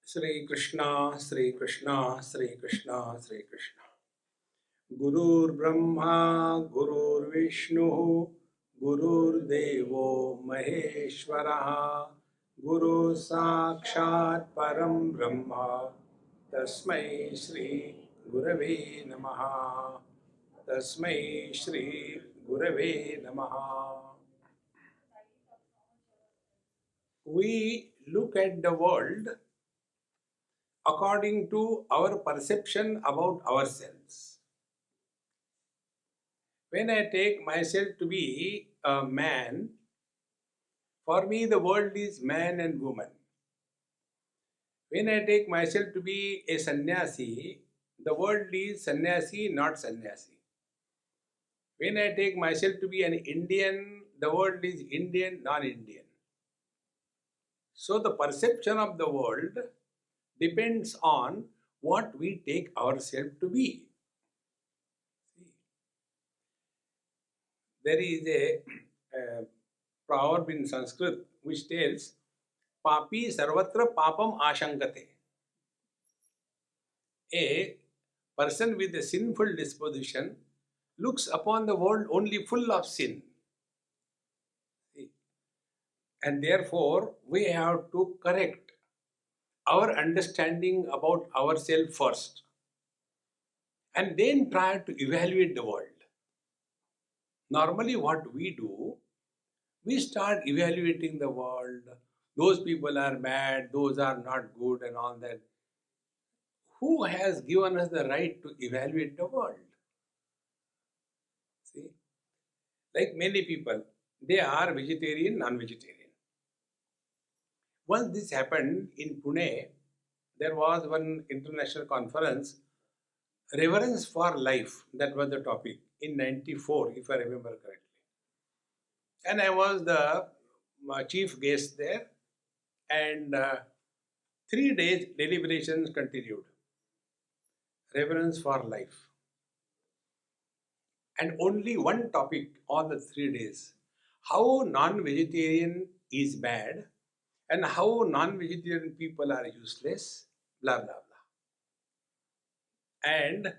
Sri Krishna, Sri Krishna, Sri Krishna, Sri Krishna. Gurur Brahma, Gurur Vishnu, Gurur Devo Maheshwaraha, Guru Sakshat Param Brahma, Tasmai Shri Gurave Namaha, Tasmai Shri Gurave Namaha. We look at the world according to our perception about ourselves. When I take myself to be a man, for me the world is man and woman. When I take myself to be a sannyasi, the world is sannyasi, not sannyasi. When I take myself to be an Indian, the world is Indian, non-Indian. So the perception of the world depends on what we take ourselves to be. There is a proverb in Sanskrit which tells, Papi sarvatra papam ashankate. A person with a sinful disposition looks upon the world only full of sin. And therefore, we have to correct our understanding about ourselves first and then try to evaluate the world. Normally, what we do, we start evaluating the world. Those people are bad, those are not good, and all that. Who has given us the right to evaluate the world? See, like many people, they are vegetarian, non-vegetarian. Once this happened in Pune, there was one international conference, Reverence for Life, that was the topic, in 94, if I remember correctly. And I was the chief guest there, and 3 days deliberations continued. Reverence for life. And only one topic on the 3 days. How non-vegetarian is bad and how non-vegetarian people are useless, blah, blah, blah. And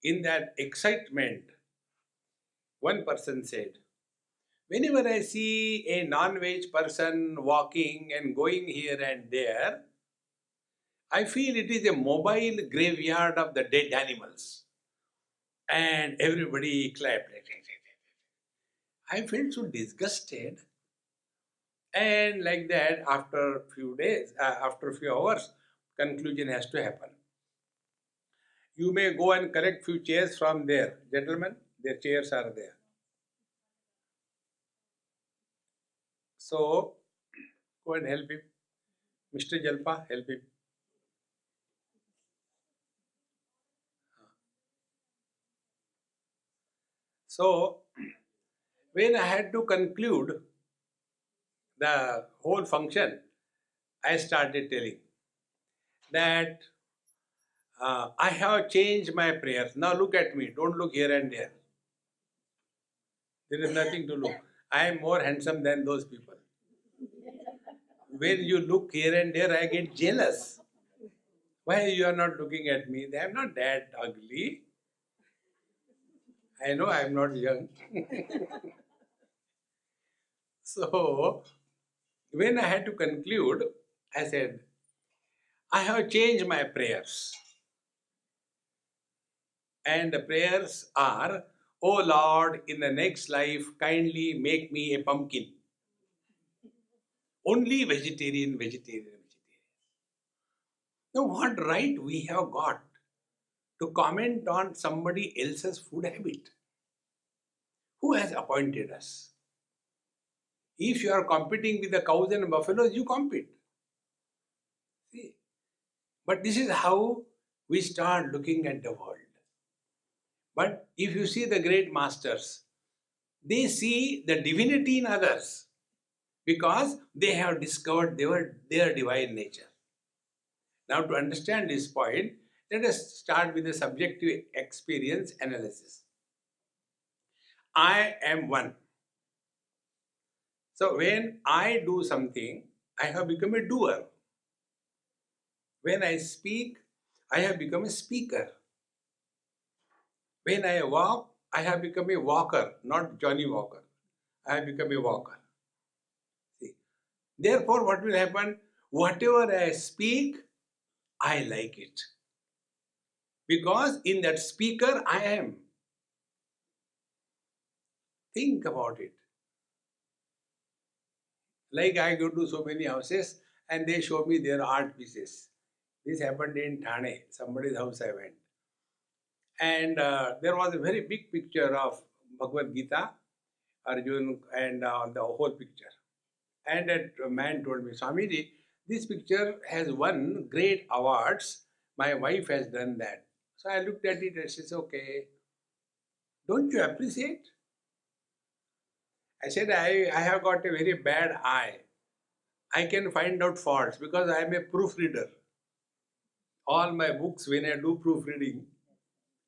in that excitement, one person said, whenever I see a non-veg person walking and going here and there, I feel it is a mobile graveyard of the dead animals. And everybody clapped. I felt so disgusted. And like that, after a few days, after a few hours, conclusion has to happen. You may go and collect few chairs from there. Gentlemen, their chairs are there. So, go and help him. Mr. Jalpa, help him. So, when I had to conclude the whole function, I started telling that I have changed my prayers. Now look at me. Don't look here and there. There is nothing to look. I am more handsome than those people. When you look here and there, I get jealous. Why you are not looking at me? I am not that ugly. I know I am not young. So, when I had to conclude, I said, I have changed my prayers. And the prayers are, Oh Lord, in the next life, kindly make me a pumpkin. Only vegetarian, vegetarian, vegetarian. Now, what right we have got to comment on somebody else's food habit? Who has appointed us? If you are competing with the cows and buffaloes, you compete. See? But this is how we start looking at the world. But if you see the great masters, they see the divinity in others because they have discovered their divine nature. Now, to understand this point, let us start with the subjective experience analysis. I am one. So, when I do something, I have become a doer. When I speak, I have become a speaker. When I walk, I have become a walker, not Johnny Walker. I have become a walker. See? Therefore, what will happen? Whatever I speak, I like it. Because in that speaker, I am. Think about it. Like I go to so many houses and they show me their art pieces. This happened in Thane, somebody's house I went. And there was a very big picture of Bhagavad Gita, Arjun, and the whole picture. And that man told me, Swamiji, this picture has won great awards. My wife has done that. So I looked at it and she said, okay, don't you appreciate? I said, I have got a very bad eye. I can find out faults because I am a proofreader. All my books, when I do proofreading,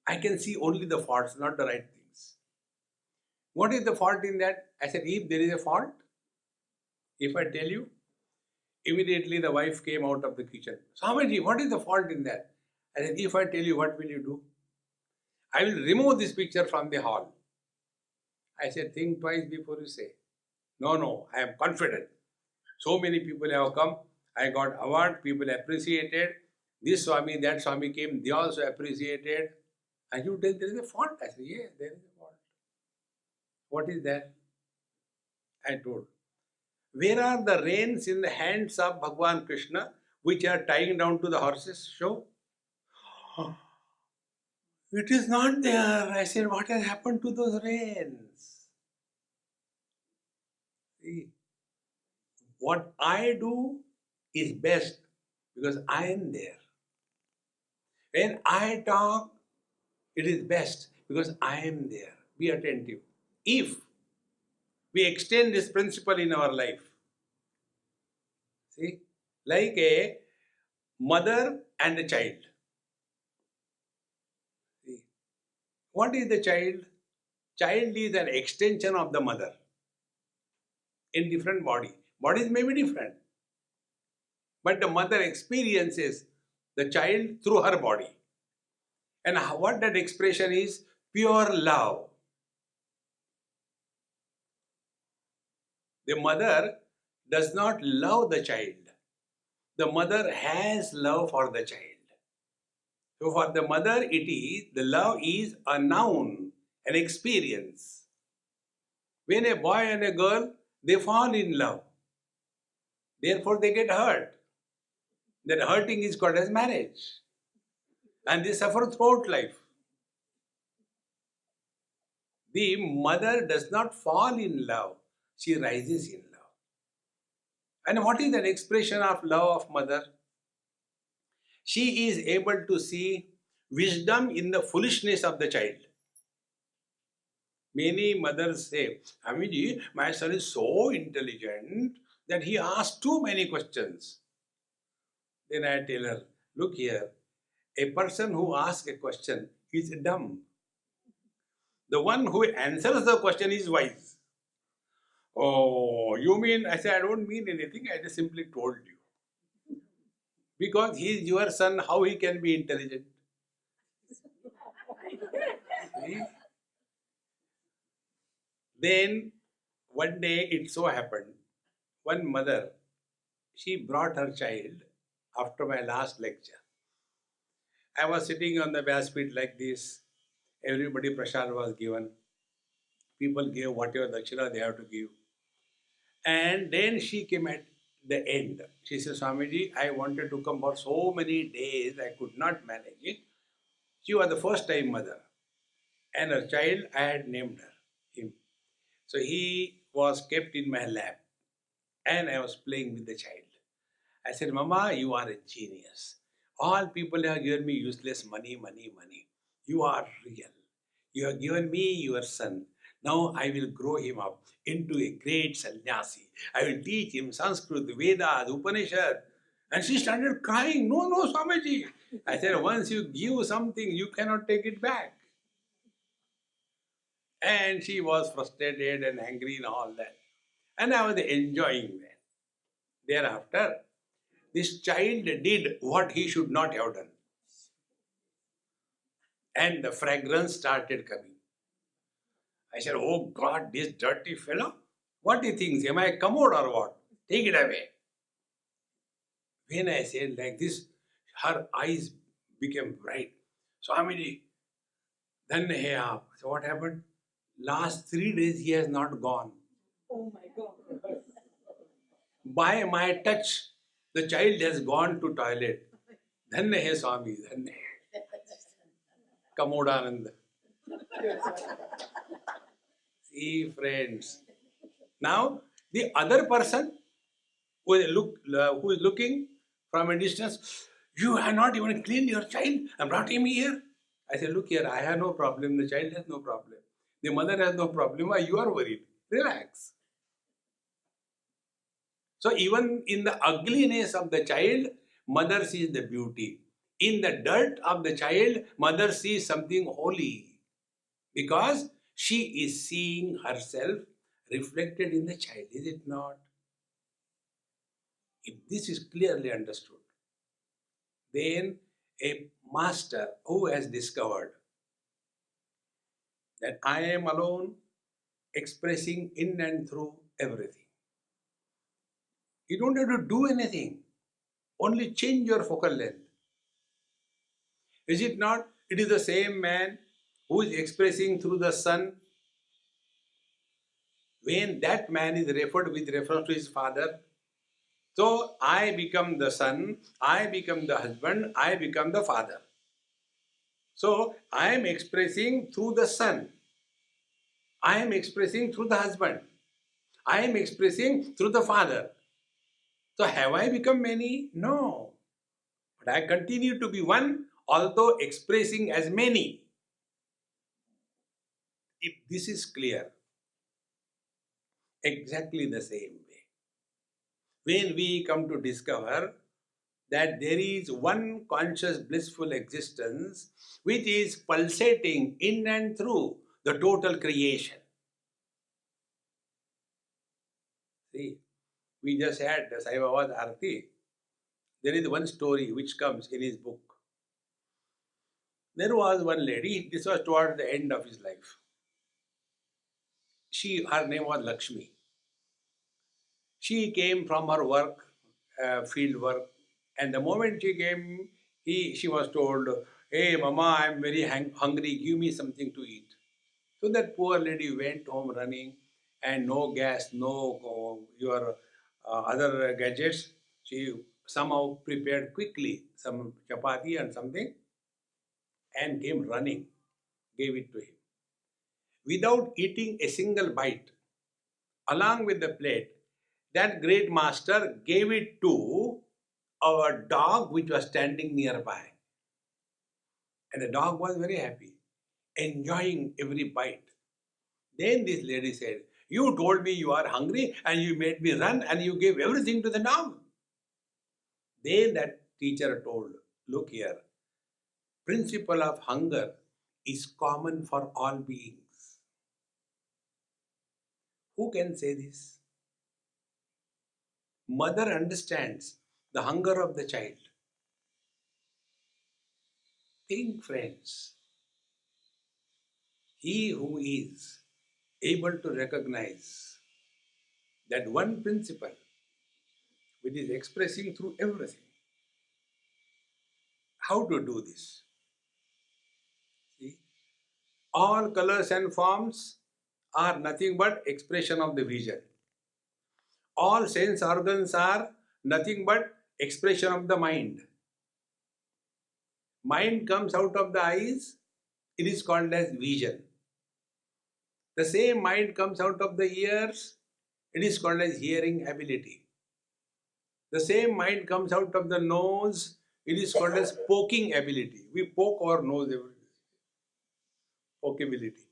I can see only the faults, not the right things. What is the fault in that? I said, if there is a fault, if I tell you, immediately the wife came out of the kitchen. Swamiji, what is the fault in that? I said, if I tell you, what will you do? I will remove this picture from the hall. I said, think twice before you say. No, I am confident. So many people have come. I got award, people appreciated. This Swami, that Swami came, they also appreciated. And you tell there is a fault. I said, yes, there is a fault. What is that? I told. Where are the reins in the hands of Bhagwan Krishna which are tying down to the horses? Show. It is not there. I said, what has happened to those reins? See, what I do is best because I am there. When I talk, it is best because I am there. Be attentive. If we extend this principle in our life, see, like a mother and a child. See, what is the child? Child is an extension of the mother in different body. Bodies may be different, but the mother experiences the child through her body. And what that expression is? Pure love. The mother does not love the child. The mother has love for the child. So for the mother, the love is a noun, an experience. When a boy and a girl, they fall in love. Therefore they get hurt. That hurting is called as marriage. And they suffer throughout life. The mother does not fall in love. She rises in love. And what is that expression of love of mother? She is able to see wisdom in the foolishness of the child. Many mothers say, Amiji, my son is so intelligent that he asks too many questions. Then I tell her, look here, a person who asks a question is dumb. The one who answers the question is wise. Oh, you mean? I say, I don't mean anything, I just simply told you. Because he is your son, how he can be intelligent? See? Then, one day it so happened, one mother, she brought her child after my last lecture. I was sitting on the Vyaspeeth like this. Everybody prasad was given. People gave whatever dakshina they have to give. And then she came at the end. She said, Swamiji, I wanted to come for so many days, I could not manage it. She was the first time mother. And her child, I had named him. So he was kept in my lap. And I was playing with the child. I said, Mama, you are a genius. All people have given me useless money. You are real. You have given me your son. Now I will grow him up into a great sannyasi. I will teach him Sanskrit, Vedas, Upanishad. And she started crying. No, Swamiji. I said, once you give something, you cannot take it back. And she was frustrated and angry and all that. And I was enjoying that. Thereafter, this child did what he should not have done. And the fragrance started coming. I said, oh God, this dirty fellow, what he thinks? Am I commode or what? Take it away. When I said like this, her eyes became bright. Swamiji, then hey, so what happened? Last 3 days he has not gone. Oh my God. By my touch, the child has gone to toilet. Dhanne hai Swami, dhanne. Kamodananda. See, friends. Now, the other person who is looking from a distance, you have not even cleaned your child and brought him here. I said, look here, I have no problem. The child has no problem. The mother has no problem. Why you are worried? Relax. So even in the ugliness of the child, mother sees the beauty. In the dirt of the child, mother sees something holy. Because she is seeing herself reflected in the child, is it not? If this is clearly understood, then a master who has discovered that I am alone expressing in and through everything. You don't have to do anything, only change your focal length. Is it not? It is the same man who is expressing through the sun. When that man is referred with reference to his father, so I become the son, I become the husband, I become the father. So I am expressing through the son, I am expressing through the husband, I am expressing through the father. So have I become many? No. But I continue to be one, although expressing as many. If this is clear, exactly the same way. When we come to discover that there is one conscious blissful existence which is pulsating in and through the total creation. See, we just had the Sai Baba's Arti. There is one story which comes in his book. There was one lady, this was towards the end of his life. Her name was Lakshmi. She came from her work, field work, and the moment she came, she was told, hey mama, I am very hungry, give me something to eat. So that poor lady went home running, and no gas, no your other gadgets. She somehow prepared quickly some chapati and something and came running, gave it to him. Without eating a single bite, along with the plate, that great master gave it to a dog which was standing nearby. And the dog was very happy, enjoying every bite. Then this lady said, you told me you are hungry and you made me run and you gave everything to the dog. Then that teacher told, look here, principle of hunger is common for all beings. Who can say this? Mother understands the hunger of the child. Think, friends, he who is able to recognize that one principle which is expressing through everything. How to do this? See, all colors and forms are nothing but expression of the vision. All sense organs are nothing but expression of the mind. Mind comes out of the eyes, it is called as vision. The same mind comes out of the ears, it is called as hearing ability. The same mind comes out of the nose, it is called as poking ability. We poke our nose every day. Pokeability.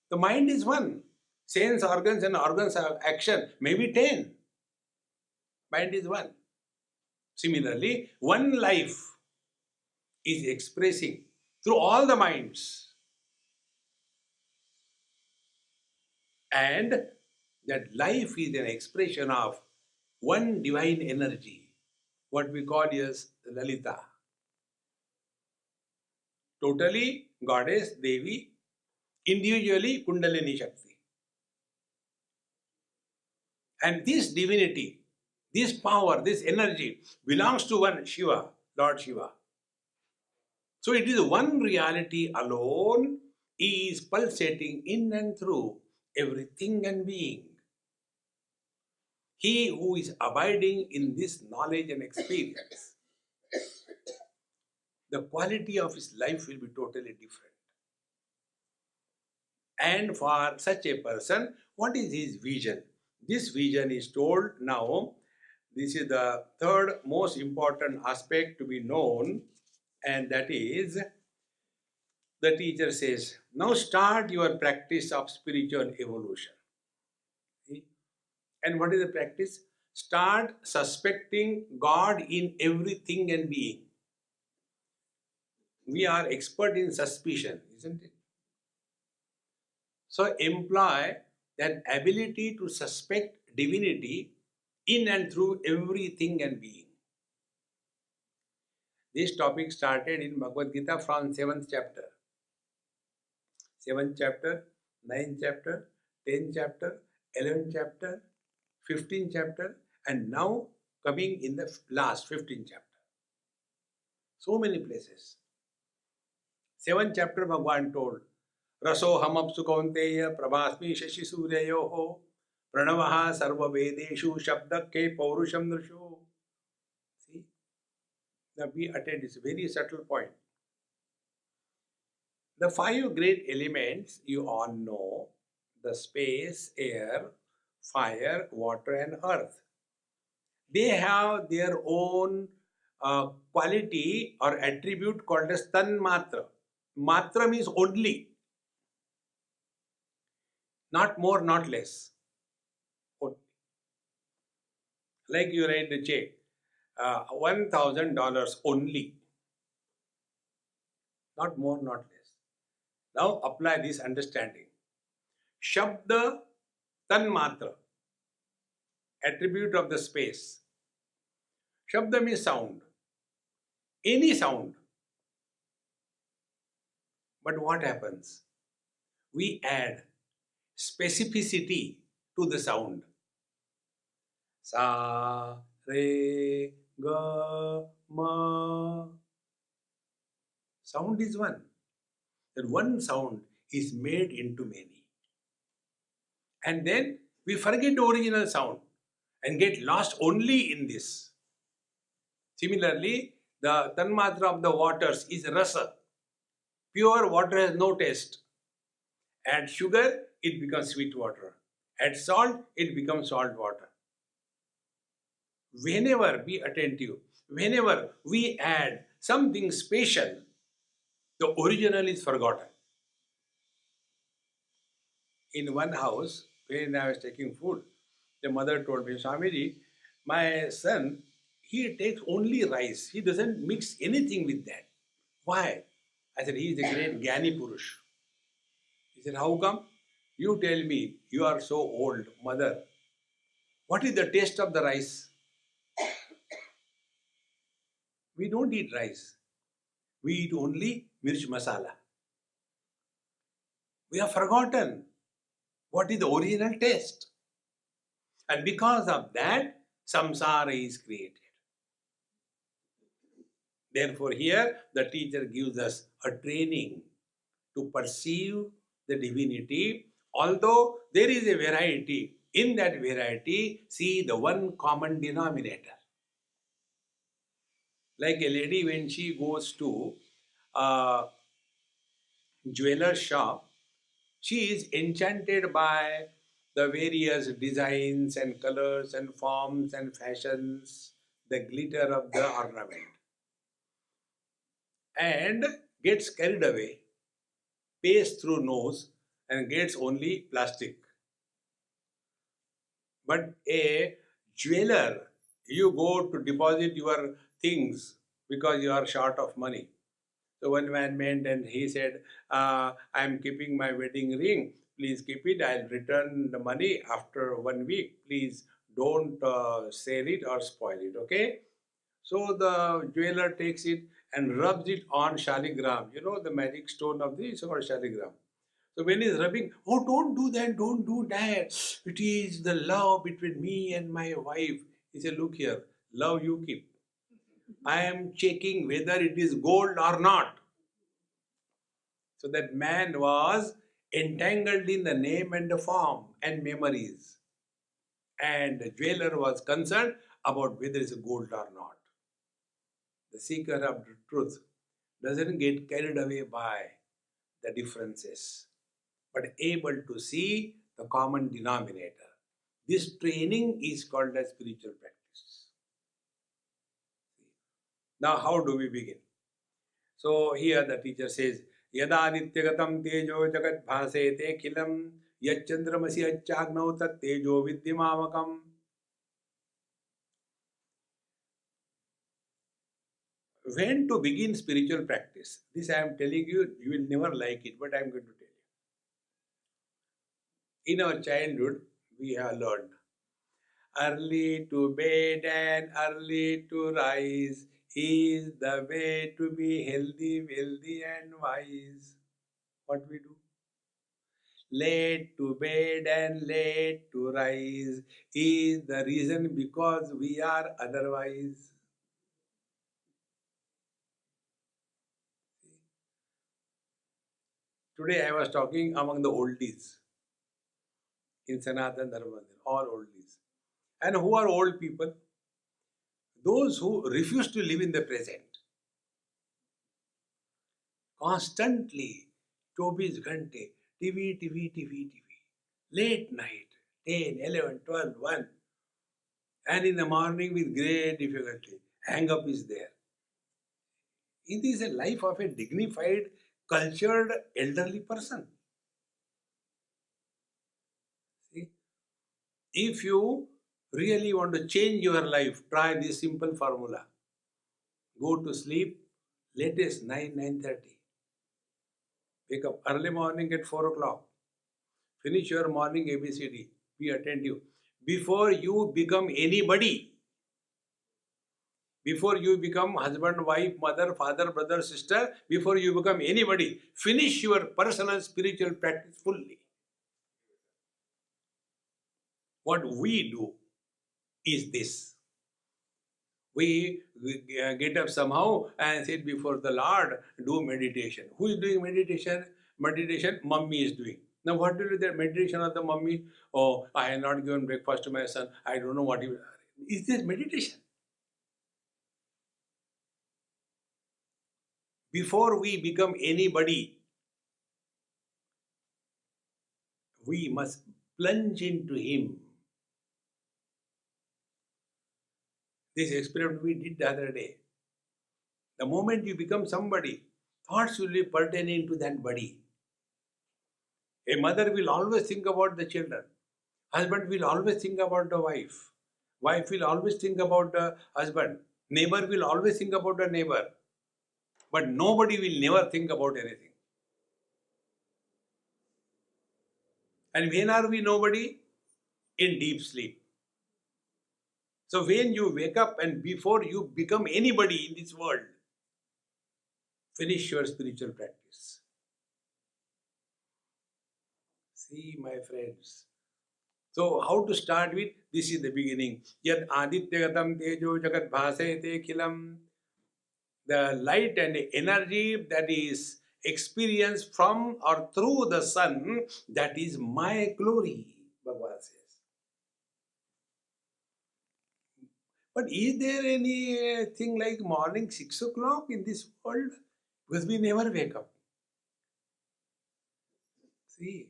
The mind is one. Sense organs and organs of action may be 10. Mind is one. Similarly, one life is expressing through all the minds. And that life is an expression of one divine energy, what we call as Lalita. Totally goddess, Devi, individually Kundalini Shakti. And this divinity, this power, this energy belongs to one Shiva, Lord Shiva. So it is one reality alone is pulsating in and through everything and being. He who is abiding in this knowledge and experience, the quality of his life will be totally different. And for such a person, what is his vision? This vision is told now. This is the third most important aspect to be known, and that is the teacher says, now start your practice of spiritual evolution. See? And what is the practice? Start suspecting God in everything and being. We are expert in suspicion, isn't it? So employ that ability to suspect divinity in and through everything and being. This topic started in Bhagavad Gita from 7th chapter. 7th chapter, 9th chapter, 10th chapter, 11th chapter, 15th chapter, and now coming in the last 15th chapter. So many places. 7th chapter Bhagavan told, Raso hamapsu kaunteya prabhasmi shashi suryayoho pranavaha sarva vedeshu shabdakke paurusham nrisho. See? Now we attend this very subtle point. The five great elements you all know, the space, air, fire, water and earth. They have their own quality or attribute called as tan matra. Matra means only. Not more, not less. Only. Like you write the check, $1,000 only. Not more, not less. Now apply this understanding. Shabda tan matra, attribute of the space. Shabda means sound. Any sound. But what happens? We add specificity to the sound. Sa, re, ga, ma. Sound is one. That one sound is made into many. And then we forget the original sound and get lost only in this. Similarly, the tanmatra of the waters is rasa. Pure water has no taste. Add sugar, it becomes sweet water. Add salt, it becomes salt water. Whenever, be attentive, whenever we add something special, the original is forgotten. In one house, when I was taking food, the mother told me, Swamiji, my son, he takes only rice. He doesn't mix anything with that. Why? I said, he is a great Gyani Purush. He said, how come? You tell me, you are so old, mother. What is the taste of the rice? We don't eat rice. We eat only mirch masala. We have forgotten what is the original taste. And because of that, samsara is created. Therefore, here the teacher gives us a training to perceive the divinity. Although there is a variety, in that variety, see the one common denominator. Like a lady, when she goes to a jeweler shop, she is enchanted by the various designs and colors and forms and fashions, the glitter of the ornament, and gets carried away, pays through nose and gets only plastic. But a jeweler, you go to deposit your things because you are short of money. So one man went and he said, I am keeping my wedding ring. Please keep it. I'll return the money after 1 week. Please Don't sell it or spoil it, okay? So the jeweler takes it and rubs it on shaligram. You know the magic stone of this is called shaligram. So when he's rubbing, oh, don't do that, don't do that. It is the love between me and my wife. He said, look here, love you keep. I am checking whether it is gold or not. So that man was entangled in the name and the form and memories. And the jeweler was concerned about whether it's gold or not. The seeker of the truth doesn't get carried away by the differences, but able to see the common denominator. This training is called as spiritual practice. Now, how do we begin? So here the teacher says, Yada nityagatam tejo jagat bhasete khilam yachandramasi achagnav tat tejo vidyamakam. When to begin spiritual practice? This I am telling you, you will never like it, but I am going to tell you. In our childhood, we have learned early to bed and early to rise is the way to be healthy, wealthy, and wise. What we do? Late to bed and late to rise is the reason because we are otherwise. Today I was talking among the oldies in Sanatan Dharma, all oldies. And who are old people? Those who refuse to live in the present. Constantly, 24 घंटे, TV. Late night, 10, 11, 12, 1. And in the morning with great difficulty, hang up is there. It is a life of a dignified, cultured, elderly person. See? If you really want to change your life, try this simple formula. Go to sleep latest 9, 9:30. Wake up early morning at 4 o'clock. Finish your morning ABCD. Be attentive. Before you become anybody, before you become husband, wife, mother, father, brother, sister, before you become anybody, finish your personal spiritual practice fully. What we do is this. We get up somehow and sit before the Lord, do meditation. Who is doing meditation? Meditation, mummy is doing. Now, what will be the meditation of the mummy? Oh, I have not given breakfast to my son. I don't know what he will. Is this meditation? Before we become anybody, we must plunge into Him. This experiment we did the other day. The moment you become somebody, thoughts will be pertaining to that body. A mother will always think about the children. Husband will always think about the wife. Wife will always think about the husband. Neighbor will always think about the neighbor. But nobody will never think about anything. And when are we nobody? In deep sleep. So when you wake up and before you become anybody in this world, finish your spiritual practice. See, my friends. So how to start with? This is the beginning. Yat adityagatam tejo jagat bhasayate khilam. The light and energy that is experienced from or through the sun, that is my glory, Bhagavan says. But is there any thing like morning 6 o'clock in this world? Because we never wake up. See,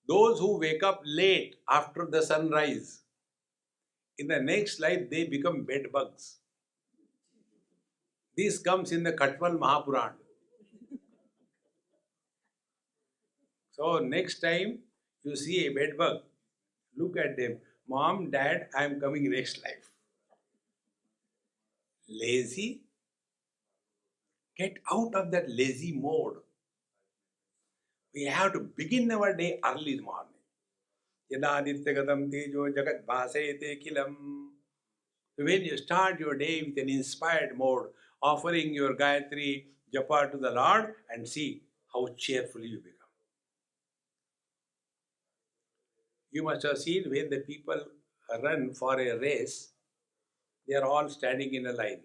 those who wake up late after the sunrise, in the next life they become bed bugs. This comes in the Khatwal Mahapuran. So next time you see a bed bug, look at them. Mom, Dad, I am coming next life. Lazy? Get out of that lazy mode. We have to begin our day early in the morning. Yadadityagatam tejo jagat bhasayate kilam. When you start your day with an inspired mode, offering your Gayatri Japa to the Lord, and see how cheerful you become. You must have seen when the people run for a race, they are all standing in a line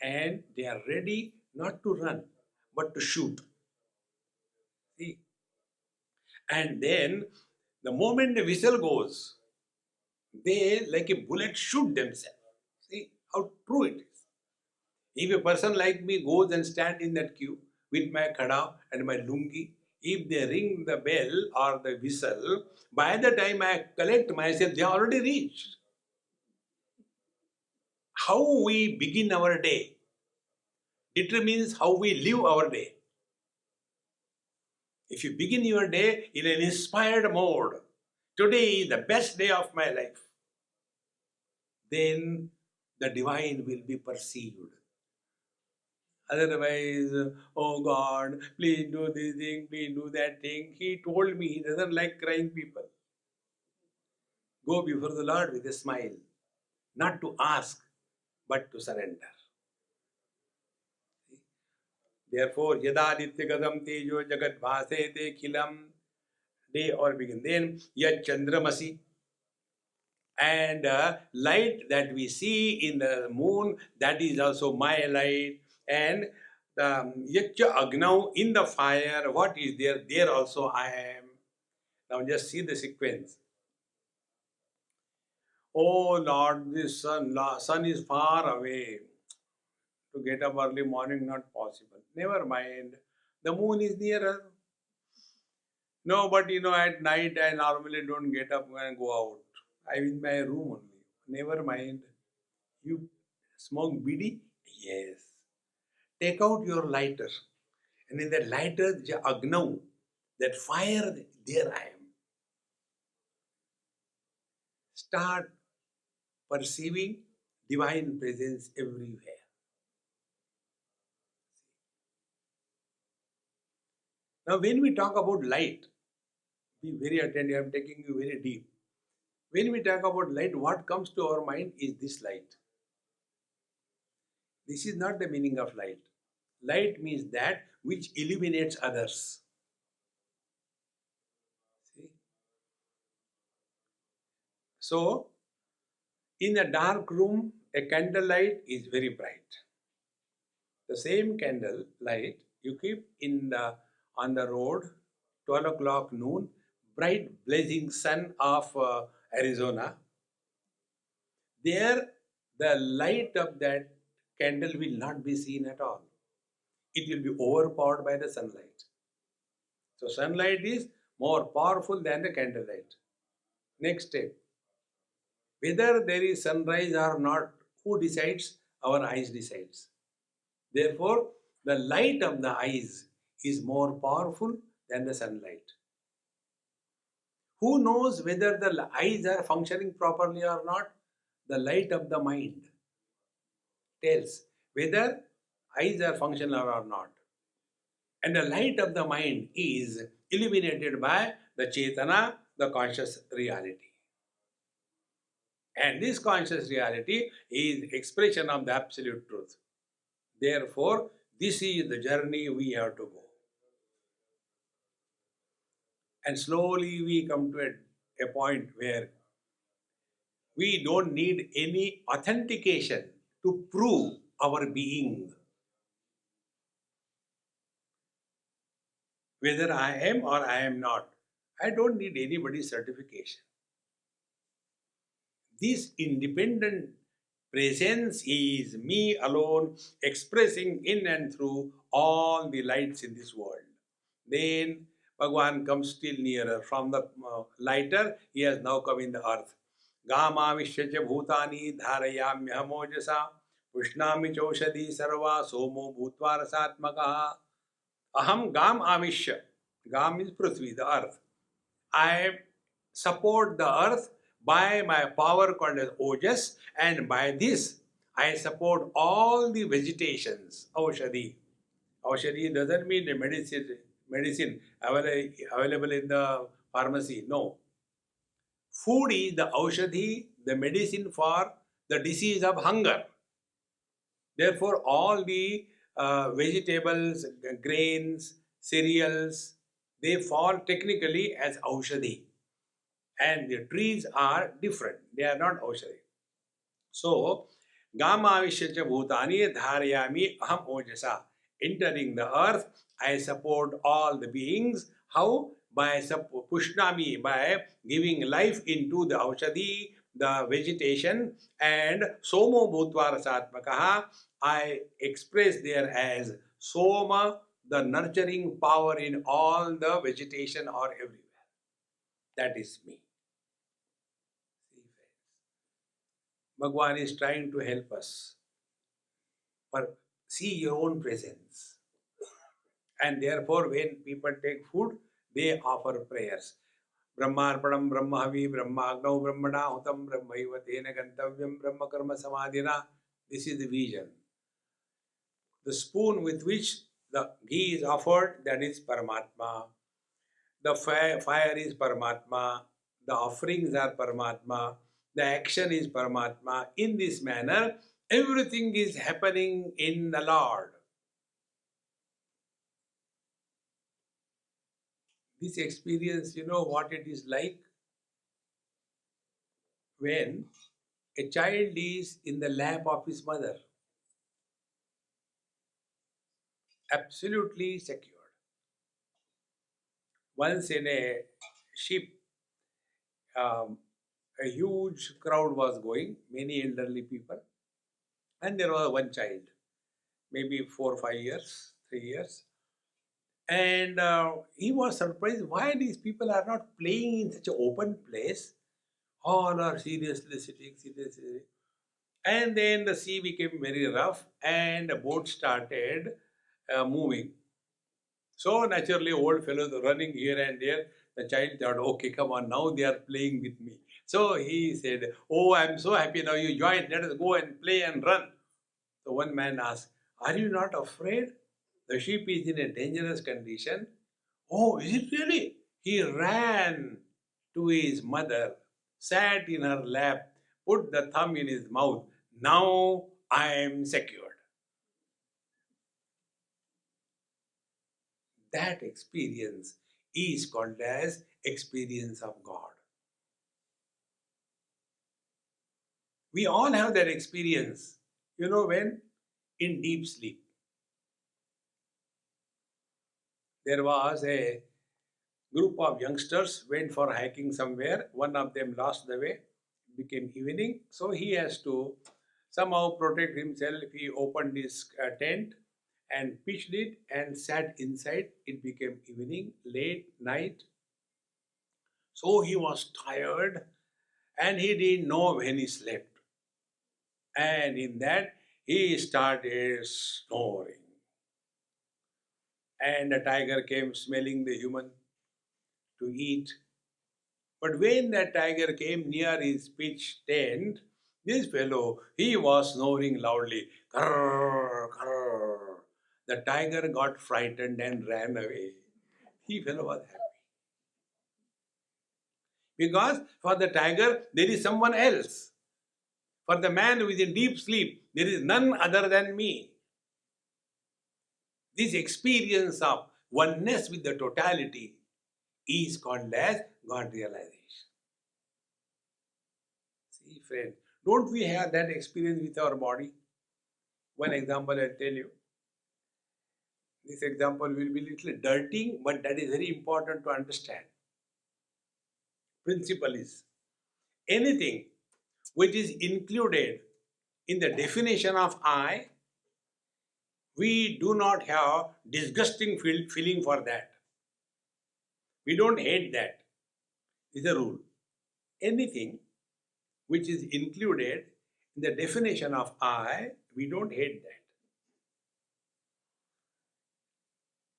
and they are ready not to run but to shoot. See? And then the moment the whistle goes, they like a bullet shoot themselves. See how true it is. If a person like me goes and stand in that queue with my khada and my lungi, if they ring the bell or the whistle, by the time I collect myself, they are already reached. How we begin our day determines how we live our day. If you begin your day in an inspired mode, today is the best day of my life, then the divine will be perceived. Otherwise, oh God, please do this thing, please do that thing. He told me he doesn't like crying people. Go before the Lord with a smile, not to ask, but to surrender. Therefore, yadaditya gadam tejo jagat bhasete khilam, day or begin. Then, yad chandramasi, and light that we see in the moon, that is also my light. And the yajja agnau, in the fire, what is there? There also I am. Now just see the sequence. Oh Lord, this sun is far away. To get up early morning, not possible. Never mind. The moon is nearer. No, but at night I normally don't get up and go out. I'm in my room only. Never mind. You smoke bidi? Yes. Take out your lighter. And in that lighter, the agnav, that fire, there I am. Start perceiving divine presence everywhere. Now, when we talk about light, be very attentive. I'm taking you very deep. When we talk about light, what comes to our mind is this light. This is not the meaning of light. Light means that which illuminates others. See? So, in a dark room, a candle light is very bright. The same candle light you keep on the road, 12 o'clock noon, bright blazing sun of Arizona. There, the light of that candle will not be seen at all. It will be overpowered by the sunlight. So, sunlight is more powerful than the candlelight. Next step, whether there is sunrise or not, who decides? Our eyes decides. Therefore, the light of the eyes is more powerful than the sunlight. Who knows whether the eyes are functioning properly or not? The light of the mind tells whether eyes are functional or not. And the light of the mind is illuminated by the Chetana, the conscious reality. And this conscious reality is expression of the absolute truth. Therefore, this is the journey we have to go. And slowly we come to a point where we don't need any authentication to prove our being. Whether I am or I am not, I don't need anybody's certification. This independent presence is me alone expressing in and through all the lights in this world. Then Bhagwan comes still nearer. From the lighter, he has now come in the earth. Gamavishya bhutani dharayamyamojasa pushnami chaushadi sarva somo bhutva rasatmakaha. Aham gam amishya. Gam is Prithvi, the earth. I support the earth by my power called as ojas, and by this I support all the vegetations. Aushadhi. Aushadhi doesn't mean a medicine available in the pharmacy. No. Food is the aushadhi, the medicine for the disease of hunger. Therefore, all the vegetables, grains, cereals, they fall technically as aushadhi. And the trees are different. They are not aushadhi. So, Gamavishacha Bhutani Dharayami Aham Ojasa. Entering the earth, I support all the beings. How? By Pushnami, by giving life into the Aushadhi, the vegetation, and Somo Bhutva Rasatmakaha, I express there as Soma, the nurturing power in all the vegetation or everywhere. That is me. Bhagwan is trying to help us. But see your own presence. And therefore, when people take food, they offer prayers. Brahmarpanam Brahmahavi Brahmagno Brahmana Hutam Brahmaiva Tena Gantavyam Brahma Karma Samadhina. This is the vision. The spoon with which the ghee is offered, that is Paramatma. The fire is Paramatma. The offerings are Paramatma. The action is Paramatma. In this manner, everything is happening in the Lord. This experience, you know what it is like? When a child is in the lap of his mother, absolutely secured. Once in a ship, um, a huge crowd was going, many elderly people, and there was one child, maybe 4 or 5 years, 3 years. And he was surprised why these people are not playing in such an open place. All are seriously sitting. And then the sea became very rough and the boat started moving. So naturally, old fellows running here and there. The child thought, okay, come on, now they are playing with me. So he said, oh, I'm so happy now you joined. Let us go and play and run. So one man asked, are you not afraid? The ship is in a dangerous condition. Oh, is it really? He ran to his mother, sat in her lap, put the thumb in his mouth. Now I am secured. That experience is called as experience of God. We all have that experience. You know when? In deep sleep. There was a group of youngsters went for hiking somewhere. One of them lost the way. It became evening. So he has to somehow protect himself. He opened his tent and pitched it and sat inside. It became evening, late night. So he was tired and he didn't know when he slept. And in that, he started snoring. And the tiger came smelling the human to eat. But when the tiger came near his pitched tent, this fellow, he was snoring loudly. Grrr, grrr. The tiger got frightened and ran away. He fellow was happy. Because for the tiger, there is someone else. For the man who is in deep sleep, there is none other than me. This experience of oneness with the totality is called as God realization. See, friend, don't we have that experience with our body? One example I'll tell you. This example will be little dirty, but that is very important to understand. Principle is anything which is included in the definition of I, we do not have disgusting feeling for that. We don't hate that. It's a rule. Anything which is included in the definition of I, we don't hate that.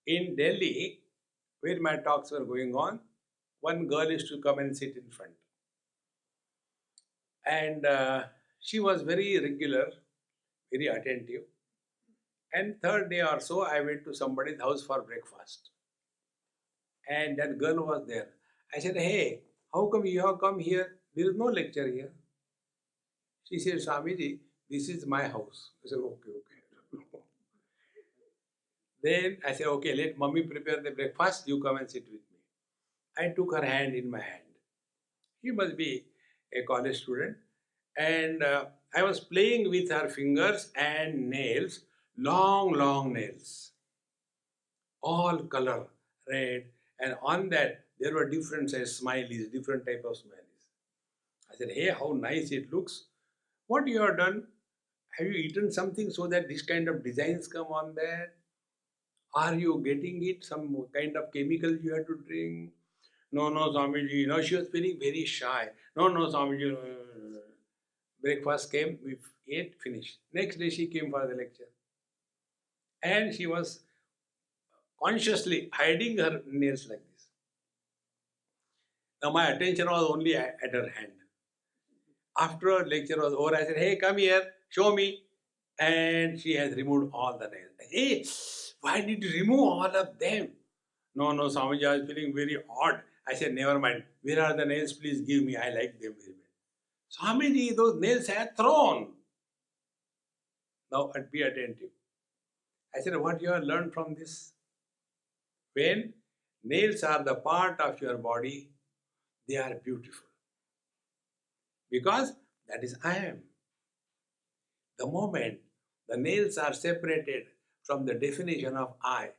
In Delhi, where my talks were going on, one girl used to come and sit in front. And she was very regular, very attentive. And third day or so, I went to somebody's house for breakfast. And that girl was there. I said, hey, how come you have come here? There is no lecture here. She said, Swamiji, this is my house. I said, okay, okay. Then I said, okay, let mummy prepare the breakfast. You come and sit with me. I took her hand in my hand. He must be a college student. And I was playing with her fingers and nails, long, long nails, all color, red. And on that, there were different size smileys, different type of smileys. I said, hey, how nice it looks. What you have done? Have you eaten something so that this kind of designs come on there? Are you getting it? Some kind of chemical you have to drink? No, no, Swamiji. No, she was feeling very shy. No, no, Swamiji. No, no, no, no. Breakfast came, we ate, finished. Next day she came for the lecture. And she was consciously hiding her nails like this. Now my attention was only at her hand. After her lecture was over, I said, hey, come here, show me. And she has removed all the nails. Hey, why did you remove all of them? No, no, Swamiji, I was feeling very odd. I said, never mind. Where are the nails? Please give me. I like them very much. Swamiji, those nails I had thrown. Now be attentive. I said, what you have learned from this? When nails are the part of your body, they are beautiful. Because that is I am. The moment the nails are separated from the definition of I,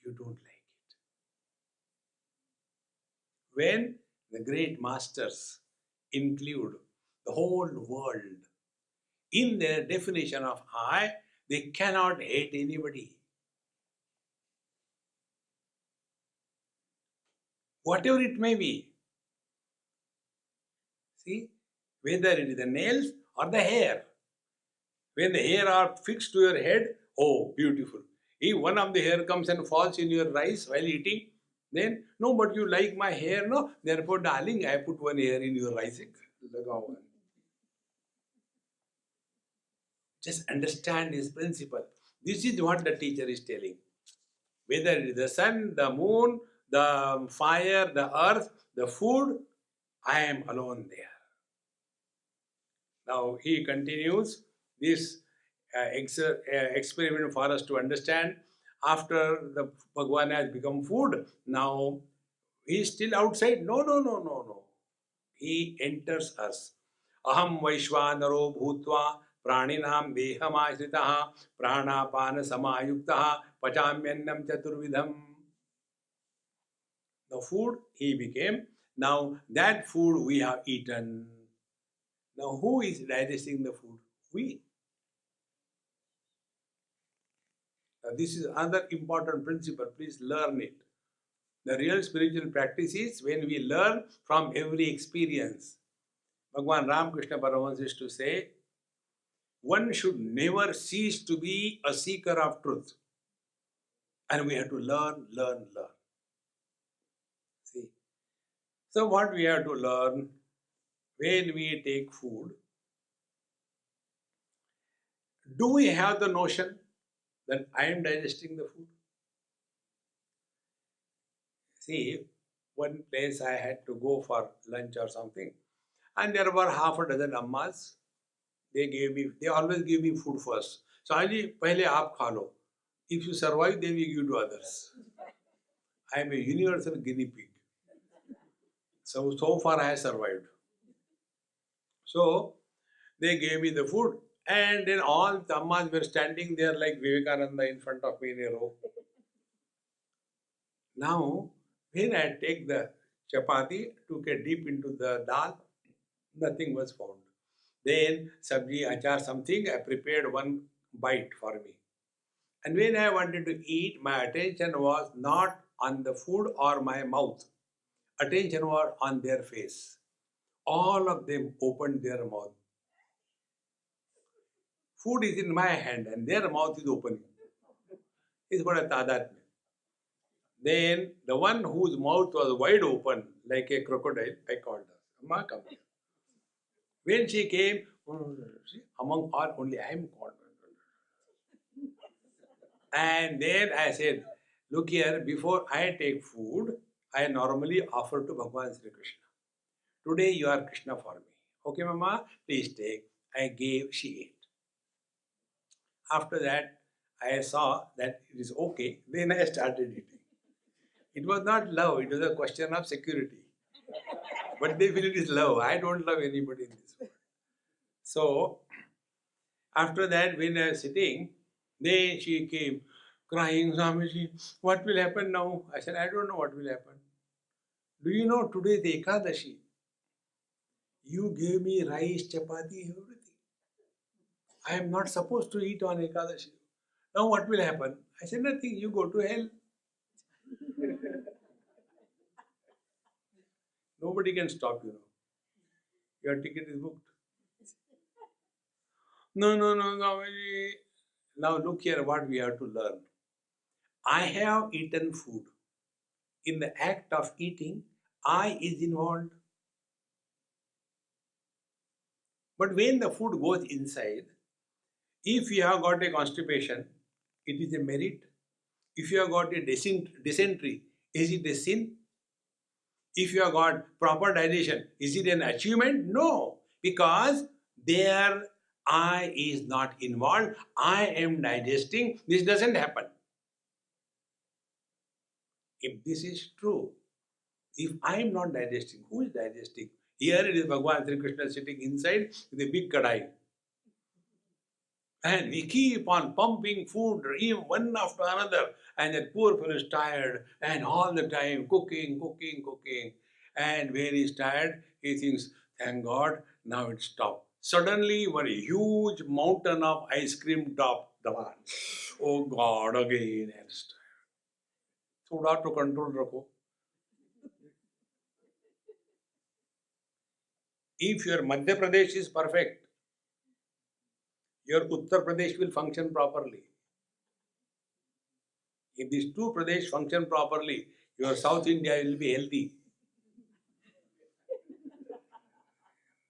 you don't like it. When the great masters include the whole world in their definition of I, they cannot hate anybody. Whatever it may be. See, whether it is the nails or the hair. When the hair are fixed to your head, oh, beautiful. If one of the hair comes and falls in your rice while eating, then, no, but you like my hair, no? Therefore, darling, I put one hair in your rice. Just understand his principle. This is what the teacher is telling. Whether it is the sun, the moon, the fire, the earth, the food, I am alone there. Now he continues this experiment for us to understand. After the Bhagwan has become food, now he is still outside. No, no, no, no, no. He enters us. Aham Vaishvanaro Bhutva Praninam Dehamashritah Pranapana Samayuktah Pachamyannam Chaturvidham. The food he became. Now that food we have eaten. Now who is digesting the food? We. Now, this is another important principle. Please learn it. The real spiritual practice is when we learn from every experience. Bhagwan Ramakrishna Paramahansa used to say, one should never cease to be a seeker of truth. And we have to learn, learn, learn. See? So what we have to learn when we take food, do we have the notion that I am digesting the food? See, one place I had to go for lunch or something, and there were half a dozen ammas. They always give me food first. So, Aji, pehle aap kha lo. If you survive, then we give to others. I am a universal guinea pig. So far I have survived. So, they gave me the food, and then all the ammas were standing there like Vivekananda in front of me in a row. Now, when I take the chapati, took a dip into the dal, nothing was found. Then, sabji, achar, something, I prepared one bite for me. And when I wanted to eat, my attention was not on the food or my mouth. Attention was on their face. All of them opened their mouth. Food is in my hand and their mouth is open. It's got a tadatmya. Then the one whose mouth was wide open, like a crocodile, I called her. Amma, come here. When she came, among all, only I am called. And then I said, look here, before I take food, I normally offer to Bhagwan Sri Krishna. Today you are Krishna for me. Okay, Mama, please take. I gave, she ate. After that, I saw that it is okay. Then I started eating. It was not love, it was a question of security. But they feel it is love. I don't love anybody in this world. So, after that, when I was sitting, then she came crying, Swamiji, what will happen now? I said, I don't know what will happen. Do you know today is Ekadashi? You gave me rice, chapati, everything. I am not supposed to eat on Ekadashi. Now what will happen? I said, nothing, you go to hell. Nobody can stop you now. Your ticket is booked. No, no, no, Swamiji. Now look here what we have to learn. I have eaten food. In the act of eating, I is involved. But when the food goes inside, if you have got a constipation, it is a merit. If you have got a dysentery, is it a sin? If you have got proper digestion, is it an achievement? No, because there I is not involved. I am digesting. This doesn't happen. If this is true, if I am not digesting, who is digesting? Here it is Bhagavan Sri Krishna sitting inside with a big kadai. And we keep on pumping food, even one after another. And that poor fellow is tired and all the time cooking, cooking, cooking. And when he's tired, he thinks, thank God, now it's stopped. Suddenly, one huge mountain of ice cream top. Oh God, again. And thoda to control rakho. If your Madhya Pradesh is perfect, your Uttar Pradesh will function properly. If these two Pradesh function properly, your South India will be healthy.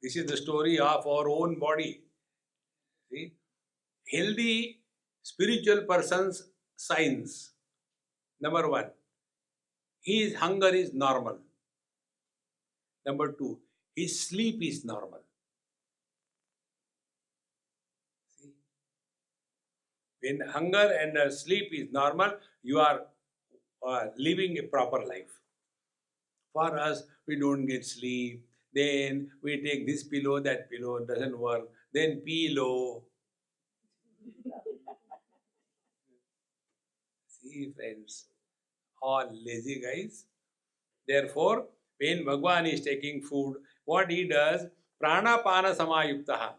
This is the story of our own body. See? Healthy spiritual person's signs. Number one, his hunger is normal. Number two, his sleep is normal. See? When hunger and sleep is normal, you are living a proper life. For us, we don't get sleep. Then we take this pillow, that pillow doesn't work. Then pillow. See, friends, all lazy guys. Therefore, when Bhagwan is taking food, what he does, pranapana samayuktaha.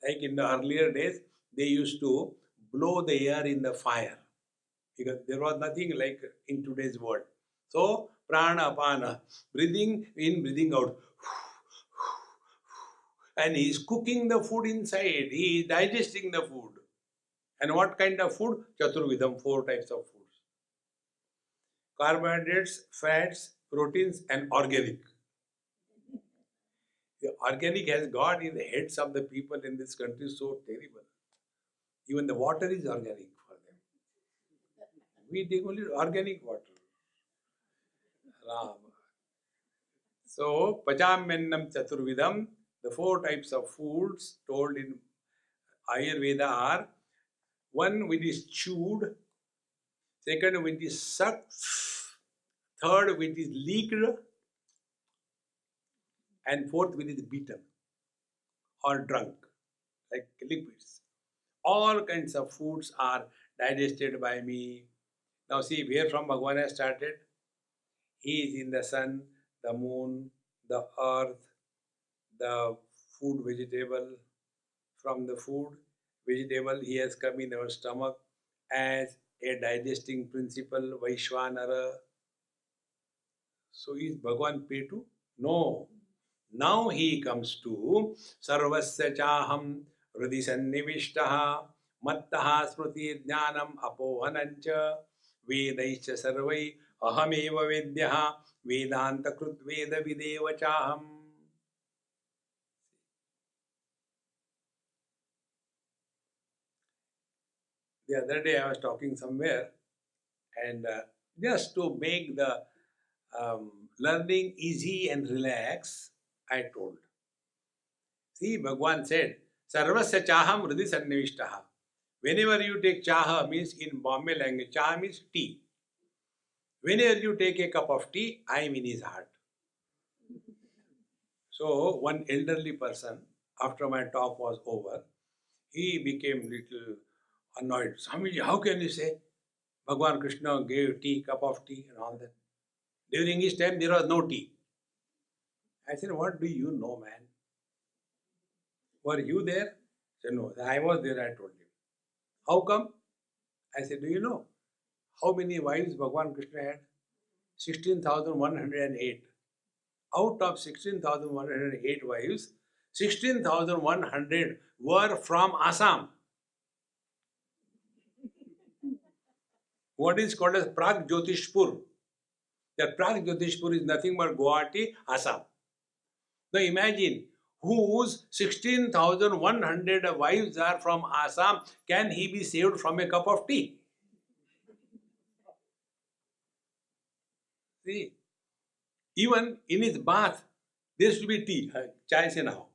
Like in the earlier days, they used to blow the air in the fire because there was nothing like in today's world. So, pranapana, breathing in, breathing out. And he is cooking the food inside, he is digesting the food. And what kind of food? Chaturvidam, 4 types of foods. Carbohydrates, fats, proteins, and organic. The organic has got in the heads of the people in this country so terrible. Even the water is organic for them. We take only organic water. Ram. So, Pachamyannam Chaturvidam, the 4 types of foods told in Ayurveda are: one which is chewed, second which is sucked, third which is leaked, and fourth which is beaten or drunk, like liquids. All kinds of foods are digested by me. Now see where from Bhagavan has started. He is in the sun, the moon, the earth, the food vegetable. From the food vegetable he has come in our stomach as a digesting principle, Vaishwanara. So is Bhagavan Petu? No. Now he comes to Sarvasya Chaham Hrudi Sannivishtaha Mattaha Smriti Jnanam Apohanancha Vedaischa Sarvai Ahameva Vedyaha Vedanta Krut Veda Videva Chaham. The other day I was talking somewhere and just to make the learning easy and relax, I told. See, Bhagwan said, Sarvasya chaham hridi sannivishtaha. Whenever you take chaha, means in Bombay language, chaha means tea. Whenever you take a cup of tea, I am in his heart. So, one elderly person, after my talk was over, he became little annoyed. Swamiji, how can you say Bhagwan Krishna gave tea, cup of tea and all that? During his time, there was no tea. I said, what do you know, man? Were you there? He said, no, I was there, I told him. How come? I said, do you know how many wives Bhagwan Krishna had? 16,108. Out of 16,108 wives, 16,100 were from Assam. What is called as Prag Jyotishpur. That Prag Jyotishpur is nothing but Guwahati, Assam. Now imagine whose 16,100 wives are from Assam, can he be saved from a cup of tea? See, even in his bath, there should be tea. Chai se na ho.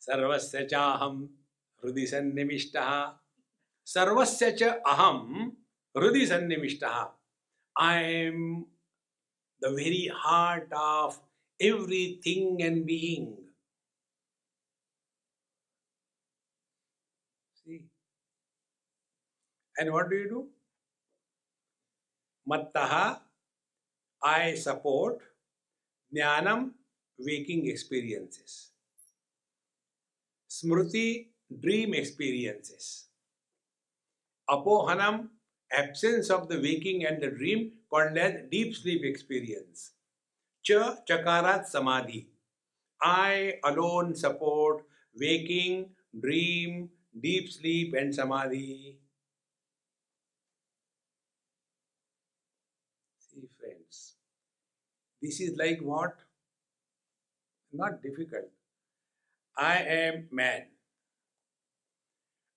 Sarvasya chaham hrudi sannimishtaha. Sarvasya cha aham hrudi sannimishtaha. I am the very heart of everything and being. See? And what do? Mattaha, I support Jnanam, waking experiences. Smriti, dream experiences. Apohanam, absence of the waking and the dream, called as deep sleep experience. Chakarat samadhi. I alone support waking, dream, deep sleep and samadhi. See, friends, this is like what? Not difficult. I am man.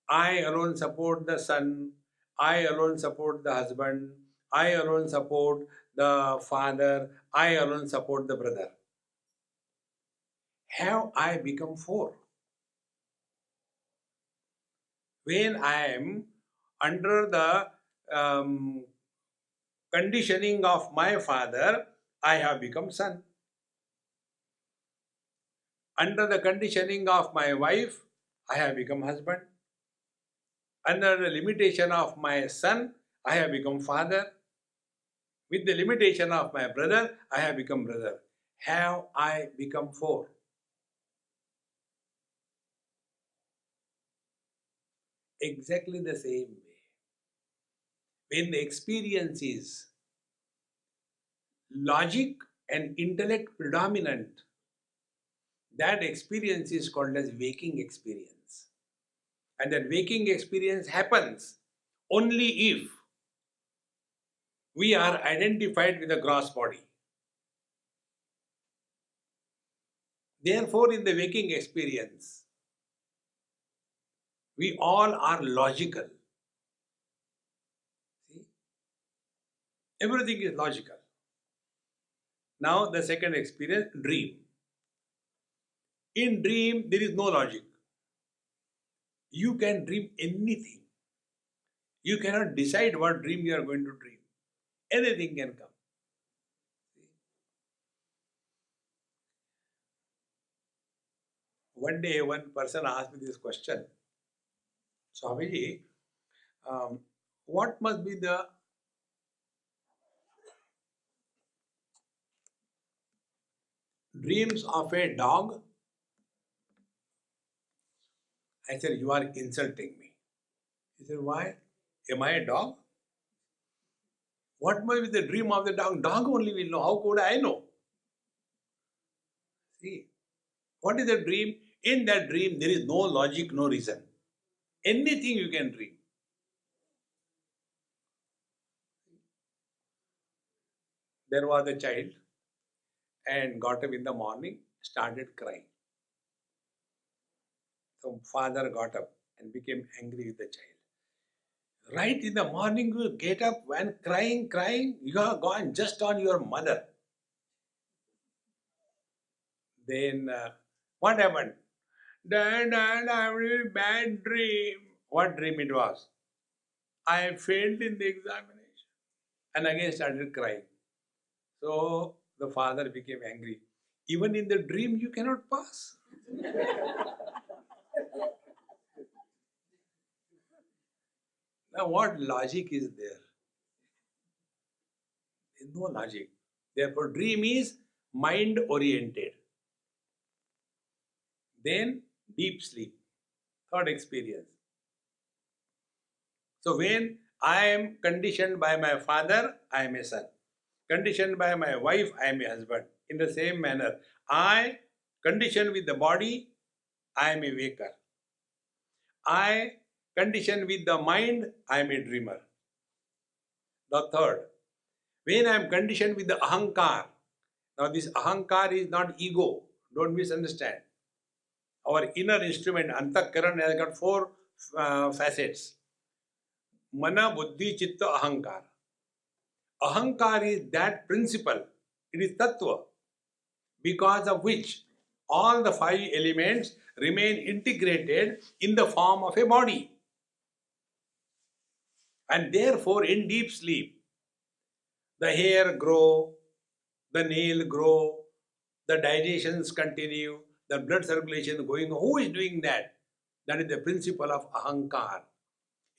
I alone support the son. I alone support the husband. I alone support the father. I alone support the brother. Have I become four? When I am under the conditioning of my father, I have become son. Under the conditioning of my wife, I have become husband. Under the limitation of my son, I have become father. With the limitation of my brother, I have become brother. Have I become four? Exactly the same way. When the experience is logic and intellect predominant, that experience is called as waking experience. And that waking experience happens only if we are identified with the gross body. Therefore, in the waking experience, we all are logical. See? Everything is logical. Now, the second experience, dream. In dream, there is no logic. You can dream anything. You cannot decide what dream you are going to dream. Anything can come. One day, one person asked me this question, Swamiji, what must be the dreams of a dog? I said, you are insulting me. He said, why? Am I a dog? What must be the dream of the dog? Dog only will know. How could I know? See, what is a dream? In that dream, there is no logic, no reason. Anything you can dream. There was a child and got up in the morning, started crying. So father got up and became angry with the child. Right in the morning, you get up when crying, you are gone just on your mother. Then what happened? Dad, I have a bad dream. What dream it was? I failed in the examination. And again started crying. So the father became angry. Even in the dream, you cannot pass. Now, what logic is there? There is no logic. Therefore, dream is mind oriented. Then, deep sleep. Third experience. So, when I am conditioned by my father, I am a son. Conditioned by my wife, I am a husband. In the same manner, I, conditioned with the body, I am a waker. I, conditioned with the mind, I am a dreamer. The third, when I am conditioned with the ahankar, now this ahankar is not ego, don't misunderstand. Our inner instrument, antakaran, has got four facets. Mana, buddhi, chitta, ahankar. Ahankar is that principle, it is tattva, because of which all the five elements remain integrated in the form of a body. And therefore, in deep sleep, the hair grow, the nail grow, the digestions continue, the blood circulation going. Who is doing that? That is the principle of ahankar.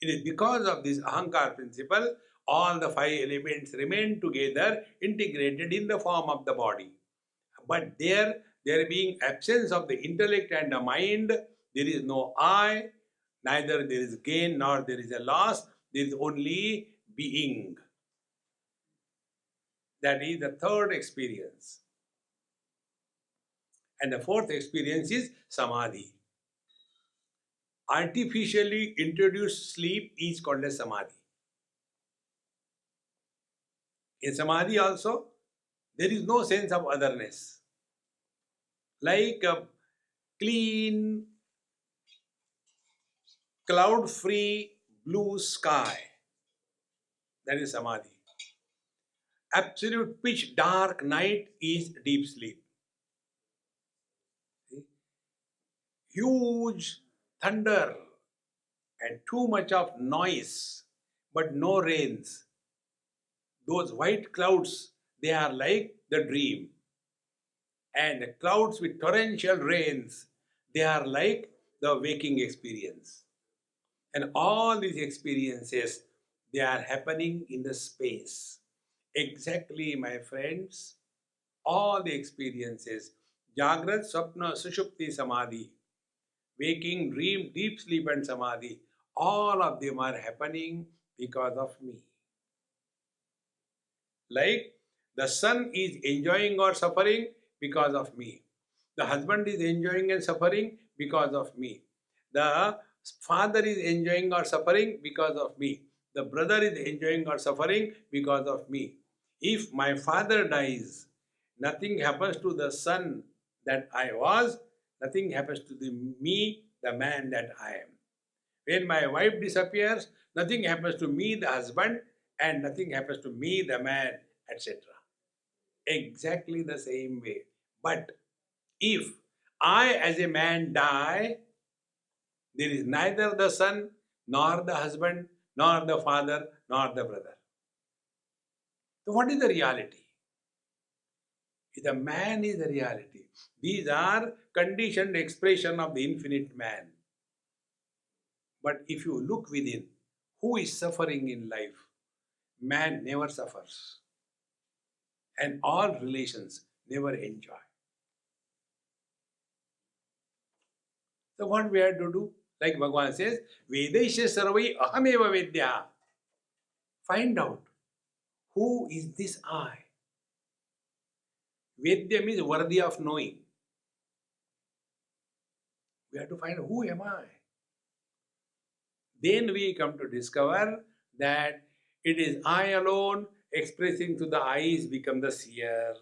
It is because of this ahankar principle, all the five elements remain together, integrated in the form of the body. But there being absence of the intellect and the mind, there is no I, neither there is gain nor there is a loss, there is only being. That is the third experience. And the fourth experience is samadhi. Artificially introduced sleep is called as samadhi. In samadhi also, there is no sense of otherness. Like a clean, cloud-free blue sky. That is samadhi. Absolute pitch dark night is deep sleep. See? Huge thunder and too much of noise, but no rains. Those white clouds, they are like the dream. And clouds with torrential rains, they are like the waking experience. And all these experiences, they are happening in the space. Exactly, my friends, all the experiences, Jagrat, Swapna, Sushupti, Samadhi, waking, dream, deep sleep and Samadhi, all of them are happening because of me. Like the son is enjoying or suffering because of me. The husband is enjoying and suffering because of me. The father is enjoying or suffering because of me. The brother is enjoying or suffering because of me. If my father dies, nothing happens to the son that I was, nothing happens to me, the man that I am. When my wife disappears, nothing happens to me, the husband, and nothing happens to me, the man, etc. Exactly the same way. But if I as a man die, there is neither the son, nor the husband, nor the father, nor the brother. So what is the reality? The man is the reality. These are conditioned expression of the infinite man. But if you look within, who is suffering in life? Man never suffers. And all relations never enjoy. So what we have to do? Like Bhagavan says, Vedaisya sarvai ahameva vedya. Find out who is this I. Vedya means worthy of knowing. We have to find out who am I. Then we come to discover that it is I alone expressing through the eyes become the seer.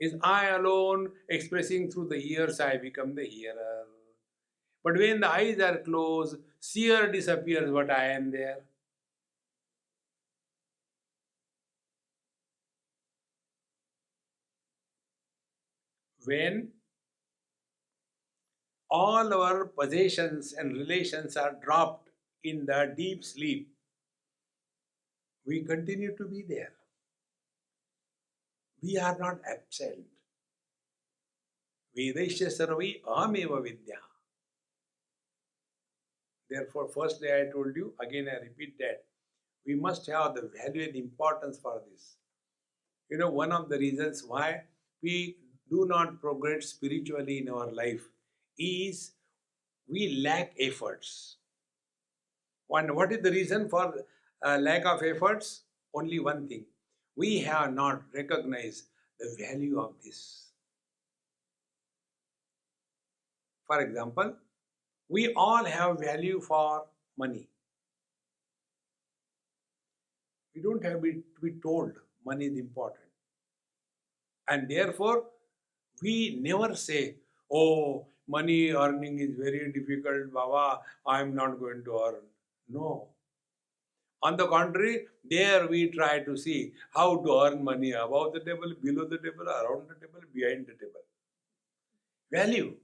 Is I alone expressing through the ears I become the hearer. But when the eyes are closed, seer disappears, but I am there. When all our possessions and relations are dropped in the deep sleep, we continue to be there. We are not absent. Vedaisya sarvai ahameva vidya. Therefore, firstly I told you, again I repeat that, we must have the value and importance for this. You know, one of the reasons why we do not progress spiritually in our life is we lack efforts. What is the reason for lack of efforts? Only one thing. We have not recognized the value of this. For example, we all have value for money. We don't have to be told money is important. And therefore, we never say, oh, money earning is very difficult, Baba, I am not going to earn. No. On the contrary, there we try to see how to earn money above the table, below the table, around the table, behind the table. Value.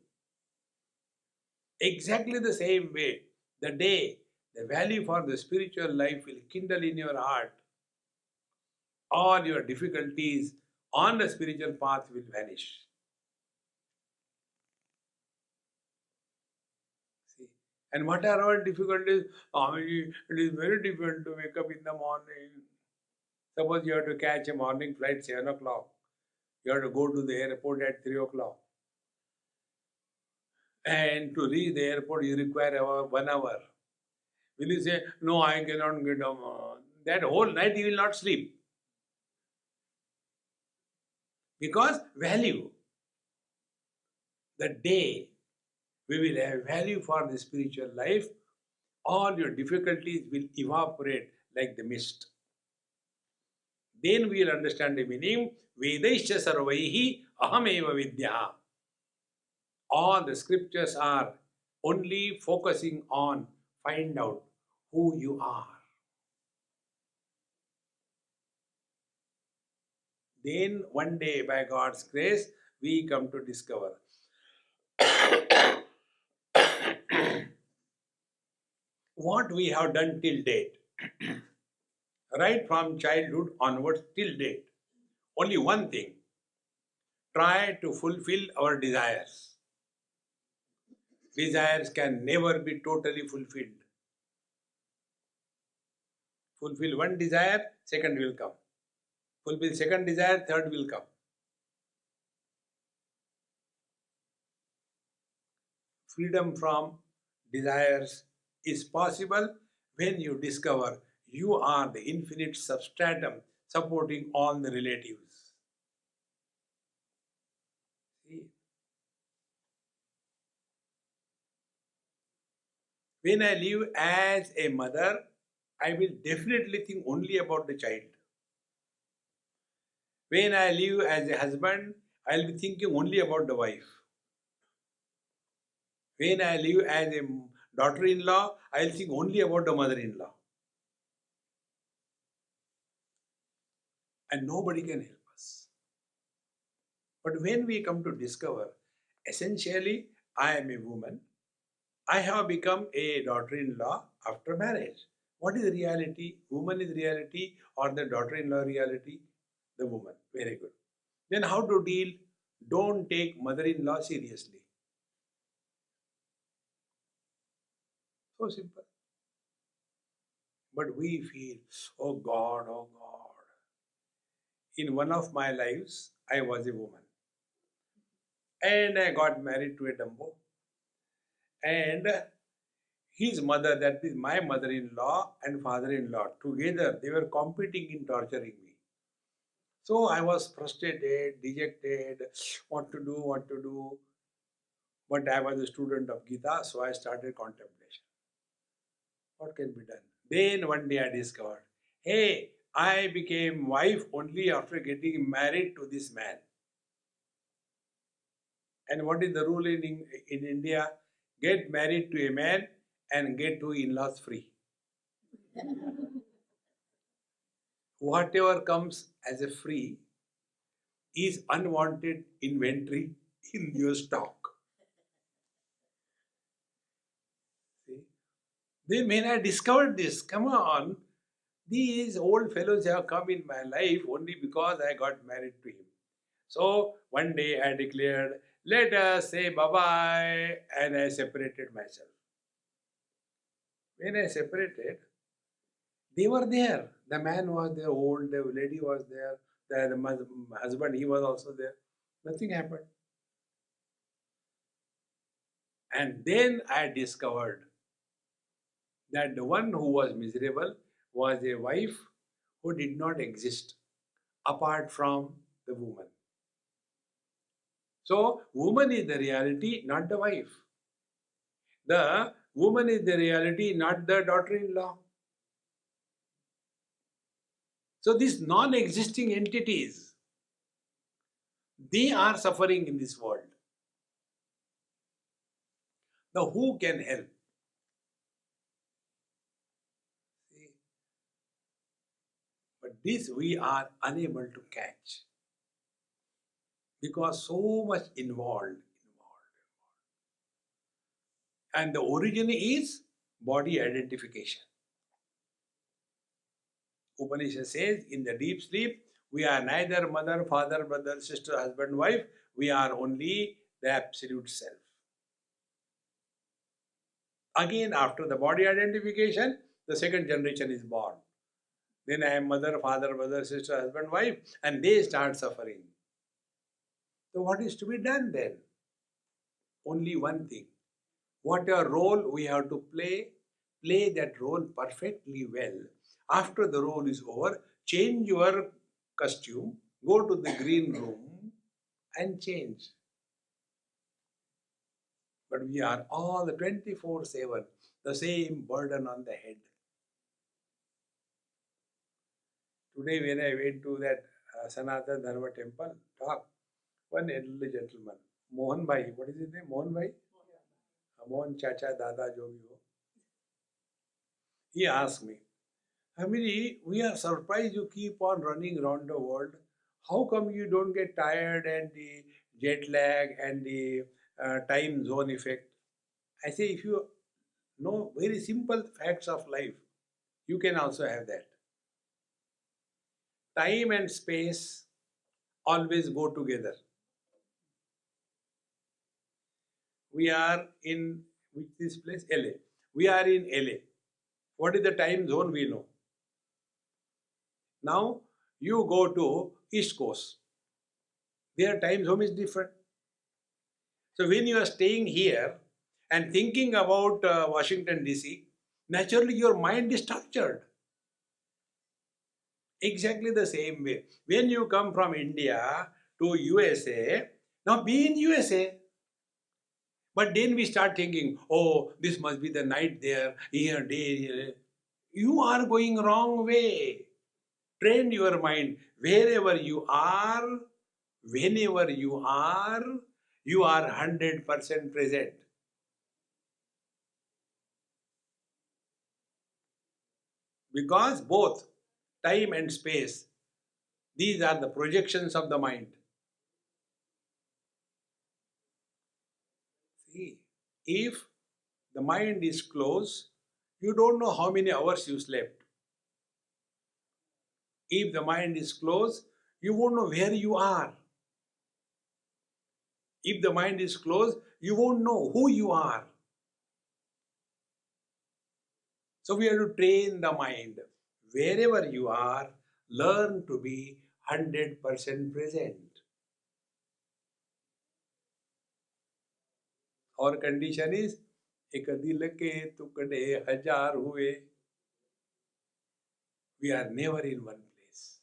Exactly the same way, the day the value for the spiritual life will kindle in your heart, all your difficulties on the spiritual path will vanish. See? And what are our difficulties? It is very difficult to wake up in the morning. Suppose you have to catch a morning flight 7 o'clock. You have to go to the airport at 3 o'clock. And to reach the airport, you require 1 hour. Will you say, no, I cannot get up? That whole night you will not sleep. Because value. The day we will have value for the spiritual life, all your difficulties will evaporate like the mist. Then we will understand the meaning. Vedaisya sarvaihi ahameva vidya. All the scriptures are only focusing on find out who you are. Then one day, by God's grace, we come to discover what we have done till date. Right from childhood onwards till date. Only one thing. Try to fulfill our desires. Desires can never be totally fulfilled. Fulfill one desire, second will come. Fulfill second desire, third will come. Freedom from desires is possible when you discover you are the infinite substratum supporting all the relatives. See? When I live as a mother, I will definitely think only about the child. When I live as a husband, I will be thinking only about the wife. When I live as a daughter-in-law, I will think only about the mother-in-law. And nobody can help us. But when we come to discover, essentially, I am a woman, I have become a daughter-in-law after marriage. What is reality? Woman is reality or the daughter-in-law reality? The woman. Very good. Then how to deal? Don't take mother-in-law seriously. So simple. But we feel, oh God, oh God. In one of my lives, I was a woman. And I got married to a Dumbo. And his mother, that is my mother-in-law and father-in-law, together they were competing in torturing me. So I was frustrated, dejected, what to do. But I was a student of Gita, so I started contemplation. What can be done? Then one day I discovered, hey, I became wife only after getting married to this man. And what is the rule in India? Get married to a man and get two in-laws free. Whatever comes as a free is unwanted inventory in your stock. See? Then when I discovered this, come on, these old fellows have come in my life only because I got married to him. So one day I declared, let us say bye-bye, and I separated myself. When I separated, they were there. The man was there, old, the lady was there, the husband, he was also there. Nothing happened. And then I discovered that the one who was miserable was a wife who did not exist apart from the woman. So, woman is the reality, not the wife. The woman is the reality, not the daughter in law. So, these non existing entities, they are suffering in this world. Now, who can help? See? But this we are unable to catch because so much involved. And the origin is body identification. Upanishad says in the deep sleep, we are neither mother, father, brother, sister, husband, wife. We are only the absolute self. Again, after the body identification, the second generation is born. Then I am mother, father, brother, sister, husband, wife, and they start suffering. So, what is to be done then? Only one thing. Whatever role we have to play that role perfectly well. After the role is over, change your costume, go to the green room and change. But we are all 24/7, the same burden on the head. Today, when I went to that Sanatana Dharma temple talk, one elderly gentleman, Mohan Bhai, what is his name? Mohan Bhai? Mohan Chacha Dada Jo bhi ho. He asked me, Hamiri, we are surprised you keep on running around the world. How come you don't get tired and the jet lag and the time zone effect? I say, if you know very simple facts of life, you can also have that. Time and space always go together. We are in which this place? LA. We are in LA. What is the time zone? We know. Now you go to East Coast. Their time zone is different. So when you are staying here and thinking about Washington DC, naturally your mind is structured. Exactly the same way. When you come from India to USA, now be in USA. But then we start thinking, oh, this must be the night there, here, day, here. You are going wrong way. Train your mind. Wherever you are, whenever you are 100% present. Because both time and space, these are the projections of the mind. See, if the mind is closed, you don't know how many hours you slept. If the mind is closed, you won't know where you are. If the mind is closed, you won't know who you are. So we have to train the mind. Wherever you are, learn to be 100% present. Our condition is, ek dil ke tukde hajar hue. We are never in one place.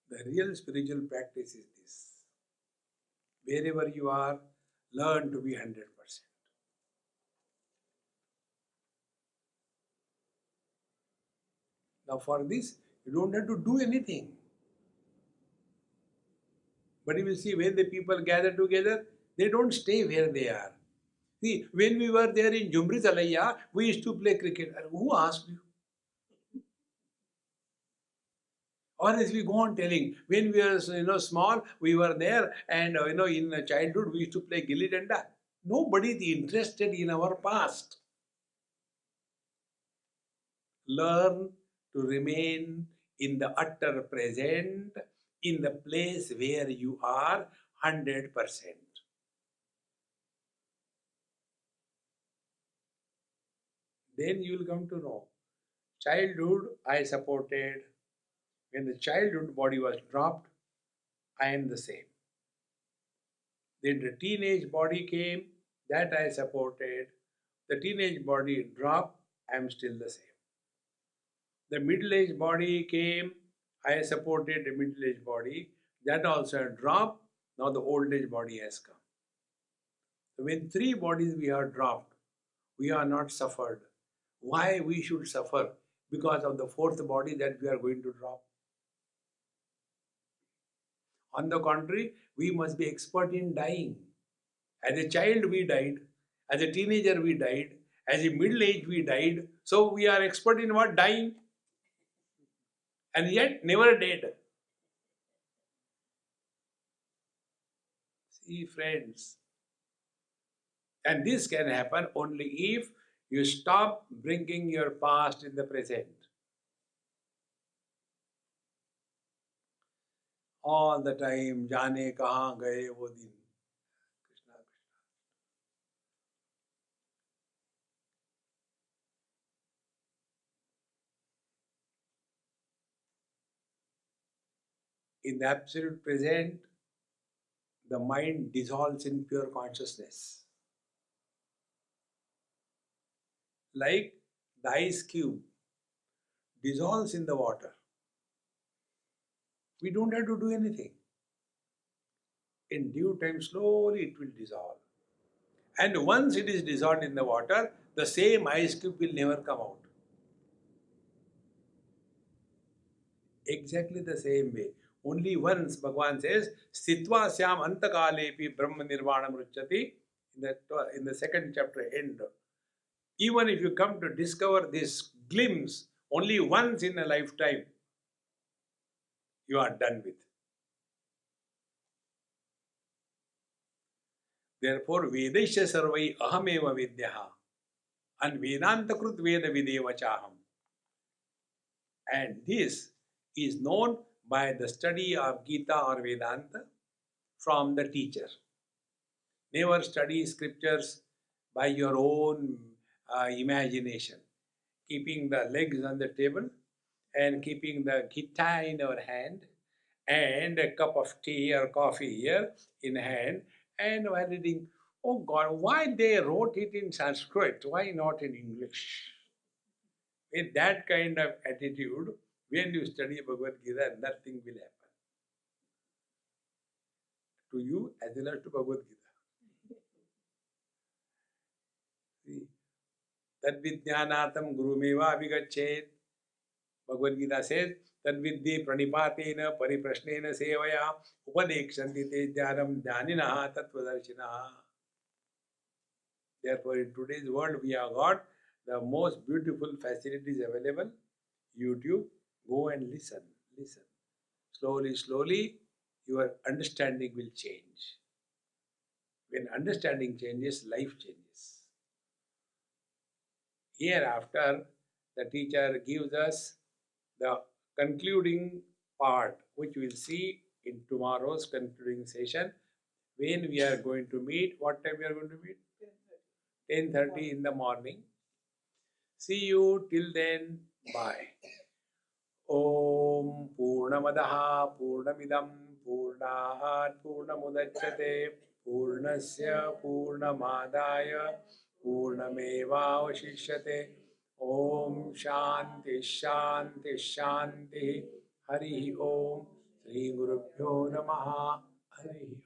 The real spiritual practice is this. Wherever you are, learn to be 100%. Now for this, you don't have to do anything. But you will see when the people gather together, they don't stay where they are. See, when we were there in Jumri Talaya, we used to play cricket. And who asked you? Or as we go on telling, when we were small, we were there, and in childhood we used to play gilli danda. Nobody is interested in our past. Learn to remain in the utter present, in the place where you are 100%. Then you will come to know. Childhood I supported. When the childhood body was dropped, I am the same. Then the teenage body came, that I supported. The teenage body dropped, I am still the same. The middle-aged body came, I supported the middle-aged body, that also dropped, now the old-age body has come. So when three bodies we are dropped, we are not suffered. Why we should suffer? Because of the fourth body that we are going to drop. On the contrary, we must be expert in dying. As a child, we died. As a teenager, we died. As a middle age, we died. So we are expert in what? Dying. And yet, never dead. See, friends. And this can happen only if you stop bringing your past in the present. All the time, जाने कहाँ गए वो दिन. Krishna, Krishna. In the absolute present, the mind dissolves in pure consciousness. Like the ice cube dissolves in the water. We don't have to do anything. In due time, slowly it will dissolve. And once it is dissolved in the water, the same ice cube will never come out. Exactly the same way. Only once Bhagavan says, Sthitva Syam Antakalepi Brahma Nirvana Mruchati, in the second chapter end. Even if you come to discover this glimpse only once in a lifetime, you are done with. Therefore, Vedesha Sarvai Ahameva Vidyaha and Vedanta Krut Veda Videva Chaham. And this is known by the study of Gita or Vedanta from the teacher. Never study scriptures by your own imagination. Keeping the legs on the table and keeping the Gita in our hand and a cup of tea or coffee here in hand, and while reading, oh God, why they wrote it in Sanskrit? Why not in English? With that kind of attitude, when you study Bhagavad Gita, nothing will happen to you as well as to Bhagavad Gita. See, Tadvidyanatam Gurumeva Abhigachet. Bhagavad Gita says, Tadvidhi pranipatena pariprasnena sevaya upadekshanti te jnanam jnaninaha tattvadarshinaha. Therefore, in today's world, we have got the most beautiful facilities available. YouTube, go and listen. Slowly, slowly, your understanding will change. When understanding changes, life changes. Hereafter, the teacher gives us the concluding part, which we'll see in tomorrow's concluding session, when we are going to meet. What time we are going to meet? 10:30 in the morning. See you till then. Bye. Om Purnamadaha Purnamidam Purnahat Purnamudachyate Purnasya Purnamadaya Purnamevavashishyate. Om Shanti Shanti Shanti. Hari Om. Sri Gurubhyo Namaha. Hari